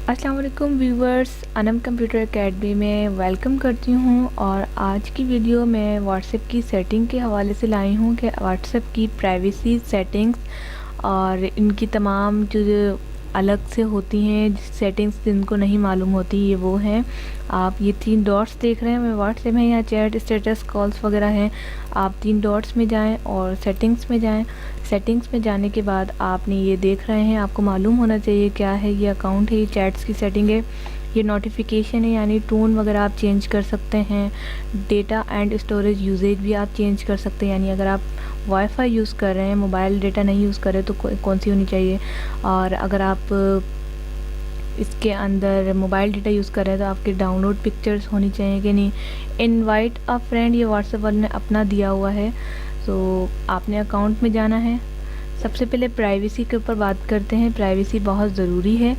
अस्सलाम वालेकुम viewers, Anam computer academy में वेलकम करती हूँ। और आज की वीडियो मैं व्हाट्सएप की सेटिंग के हवाले से लाई हूँ कि व्हाट्सएप की प्राइवेसी सेटिंग्स और इनकी तमाम जो अलग से होती हैं सेटिंग्स जिनको नहीं मालूम होती, ये वो हैं। आप ये 3 डॉट्स देख रहे हैं, मैं व्हाट्सएप में यहाँ चैट स्टेटस कॉल्स वगैरह हैं। आप 3 डॉट्स में जाएं और सेटिंग्स में जाएं। सेटिंग्स में जाने के बाद आपने ये देख रहे हैं, आपको मालूम होना चाहिए क्या है। ये अकाउंट है, ये चैट्स की सेटिंग है, ये नोटिफिकेशन है, यानी टोन वगैरह आप चेंज कर सकते हैं। डेटा एंड स्टोरेज यूजेज भी आप चेंज कर सकते हैं, यानी अगर आप वाईफाई यूज़ कर रहे हैं, मोबाइल डेटा नहीं यूज़ कर रहे तो कौन सी होनी चाहिए। और अगर आप इसके अंदर मोबाइल डेटा यूज़ कर रहे हैं तो आपके डाउनलोड पिक्चर्स होनी चाहिए कि नहीं। इनवाइट अ फ्रेंड, ये व्हाट्सएप वाले ने अपना दिया हुआ है। तो आपने अकाउंट में जाना है। सबसे पहले प्राइवेसी के ऊपर बात करते हैं। प्राइवेसी बहुत ज़रूरी है।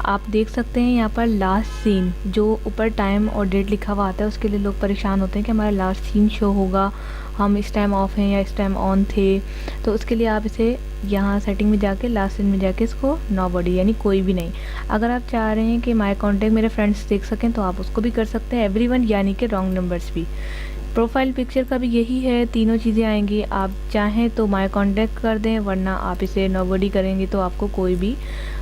आप देख सकते हैं यहाँ पर लास्ट सीन, जो ऊपर टाइम और डेट लिखा हुआ आता है, उसके लिए लोग परेशान होते हैं कि हमारा लास्ट सीन शो होगा, हम इस टाइम ऑफ हैं या इस टाइम ऑन थे। तो उसके लिए आप इसे यहाँ सेटिंग में जाके लास्ट सीन में जाके इसको नोबडी यानी कोई भी नहीं। अगर आप चाह रहे हैं कि माय कॉन्टैक्ट मेरे फ्रेंड्स देख सकें तो आप उसको भी कर सकते हैं, एवरीवन यानी कि रॉन्ग नंबर्स भी। प्रोफाइल पिक्चर का भी यही है, तीनों चीज़ें आएंगी। आप चाहें तो माय कांटेक्ट कर दें, वरना आप इसे नोबडी करेंगे तो आपको कोई भी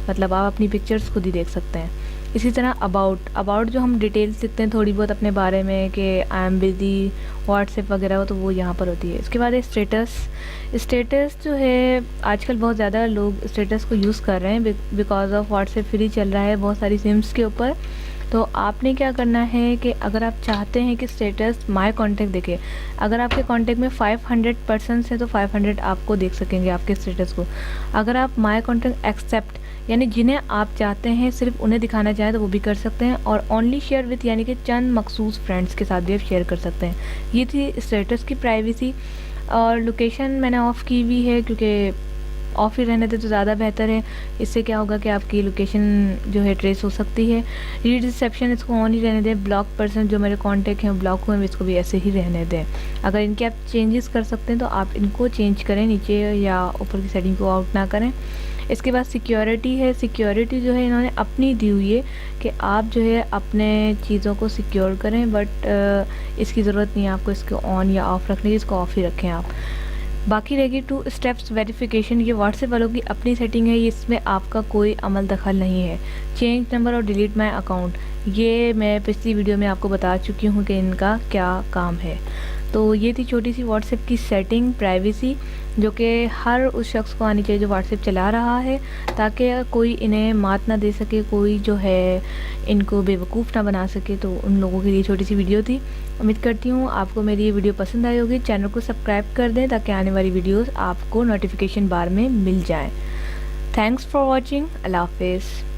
मतलब आप अपनी पिक्चर्स खुद ही देख सकते हैं। इसी तरह अबाउट जो हम डिटेल्स लिखते हैं थोड़ी बहुत अपने बारे में कि आई एम बिज़ी व्हाट्सएप वगैरह हो, तो वो यहाँ पर होती है। इसके बाद है स्टेटस जो है आजकल बहुत ज़्यादा लोग स्टेटस को यूज़ कर रहे हैं बिकॉज ऑफ व्हाट्सएप फ्री चल रहा है बहुत सारी सिम्स के ऊपर। तो आपने क्या करना है कि अगर आप चाहते हैं कि स्टेटस माय कांटेक्ट देखे, अगर आपके कांटेक्ट में 500 पर्सन्स हैं तो 500 आपको देख सकेंगे आपके स्टेटस को। अगर आप माय कांटेक्ट एक्सेप्ट यानी जिन्हें आप चाहते हैं सिर्फ उन्हें दिखाना चाहें तो वो भी कर सकते हैं। और ओनली शेयर विथ यानी कि चंद मखसूस फ्रेंड्स के साथ भी आप शेयर कर सकते हैं। ये थी स्टेटस की प्राइवेसी। और लोकेशन मैंने ऑफ़ की हुई है क्योंकि ऑफ ही रहने दे तो ज़्यादा बेहतर है। इससे क्या होगा कि आपकी लोकेशन जो है ट्रेस हो सकती है। रीड रिसेप्शन इसको ऑन ही रहने दें। ब्लॉक पर्सन जो मेरे कांटेक्ट हैं ब्लॉक हुए हैं, इसको भी ऐसे ही रहने दें। अगर इनके आप चेंजेस कर सकते हैं तो आप इनको चेंज करें, नीचे या ऊपर की सेटिंग को आउट ना करें। इसके बाद सिक्योरिटी है। सिक्योरिटी जो है इन्होंने अपनी दी हुई है कि आप जो है अपने चीज़ों को सिक्योर करें, बट इसकी ज़रूरत नहीं है आपको इसको ऑन या ऑफ़ रखने की, इसको ऑफ़ ही रखें आप। बाकी रहेगी 2 स्टेप्स वेरिफिकेशन। ये व्हाट्सएप वालों की अपनी सेटिंग है, इसमें आपका कोई अमल दखल नहीं है। चेंज नंबर और डिलीट माय अकाउंट, ये मैं पिछली वीडियो में आपको बता चुकी हूँ कि इनका क्या काम है। तो ये थी छोटी सी व्हाट्सएप की सेटिंग प्राइवेसी, जो कि हर उस शख्स को आनी चाहिए जो व्हाट्सएप चला रहा है, ताकि कोई इन्हें मात ना दे सके, कोई जो है इनको बेवकूफ़ ना बना सके। तो उन लोगों के लिए छोटी सी वीडियो थी। उम्मीद करती हूँ आपको मेरी ये वीडियो पसंद आई होगी। चैनल को सब्सक्राइब कर दें ताकि आने वाली वीडियोस आपको नोटिफिकेशन बार में मिल जाएं। Thanks for watching. अल्लाह हाफिज़।